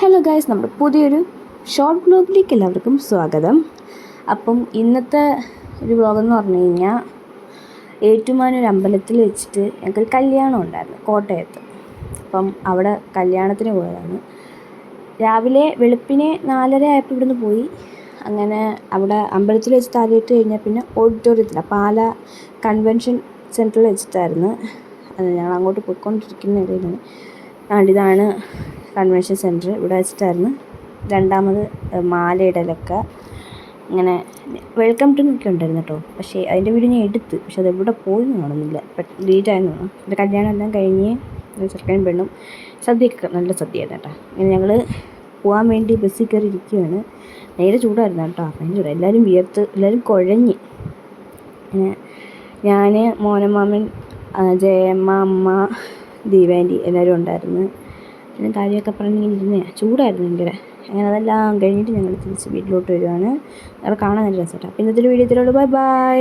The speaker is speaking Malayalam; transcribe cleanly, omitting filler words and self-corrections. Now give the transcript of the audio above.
ഹലോ ഗായ്സ്, നമ്മുടെ പുതിയൊരു ഷോർട്ട് വ്ലോഗിലേക്ക് എല്ലാവർക്കും സ്വാഗതം. അപ്പം ഇന്നത്തെ ഒരു വ്ലോഗെന്ന് പറഞ്ഞു കഴിഞ്ഞാൽ ഏറ്റുമാനൂർ അമ്പലത്തിൽ വെച്ചിട്ട് ഞങ്ങൾക്കൊരു കല്യാണം ഉണ്ടായിരുന്നു കോട്ടയത്ത്. അപ്പം അവിടെ കല്യാണത്തിന് പോയതാണ്. രാവിലെ വെളുപ്പിനെ 4:30 ആയപ്പോൾ ഇവിടുന്ന് പോയി. അങ്ങനെ അവിടെ അമ്പലത്തിൽ വെച്ച് താലിയിട്ട് കഴിഞ്ഞാൽ പിന്നെ ഓഡിറ്റോറിയത്തിൽ പാല കൺവെൻഷൻ സെൻറ്ററിൽ വെച്ചിട്ടായിരുന്നു. ഞങ്ങൾ അങ്ങോട്ട് പോയിക്കൊണ്ടിരിക്കുന്ന ഇടയിലാണ് ഇതാണ് കൺവെൻഷൻ സെൻറ്റർ. ഇവിടെ വെച്ചിട്ടായിരുന്നു രണ്ടാമത് മാലയിടലൊക്കെ. ഇങ്ങനെ വെൽക്കം ടു ഒക്കെ ഉണ്ടായിരുന്നു കേട്ടോ. പക്ഷേ അതിൻ്റെ വീഡിയോ ഞാൻ എടുത്ത്, പക്ഷെ അതെവിടെ പോയെന്ന് കാണുന്നില്ല. ഡിലീറ്റ് ആയെന്ന് തോന്നുന്നു. എൻ്റെ കല്യാണം എല്ലാം കഴിഞ്ഞ് ചെറുക്കനും പെണ്ണും സദ്യയൊക്കെ നല്ല സദ്യയായിരുന്നു കേട്ടോ. ഇങ്ങനെ ഞങ്ങൾ പോകാൻ വേണ്ടി ബസ്സിൽ കയറി ഇരിക്കുകയാണ്. നേരെ ചൂടായിരുന്നു കേട്ടോ. ഭയങ്കര ചൂട്. എല്ലാവരും വിയർത്ത്, എല്ലാവരും കുഴഞ്ഞ്. ഞാൻ, മോനമാമൻ, ജയമ്മ, അമ്മ, ദീപാൻറ്റി എല്ലാവരും ഉണ്ടായിരുന്നു. പിന്നെ കാര്യമൊക്കെ പറഞ്ഞിങ്ങനെ ഇരുന്നേ. ചൂടായിരുന്നു ഭയങ്കര. അങ്ങനെ അതെല്ലാം കഴിഞ്ഞിട്ട് ഞങ്ങൾ തിരിച്ച് വീട്ടിലോട്ട് വരുവാണ്. അവിടെ കാണാൻ നല്ല രസമായിട്ടാണ്. അപ്പോൾ ഇന്നത്തെ വീഡിയോ ഇതിലുള്ള ബൈ.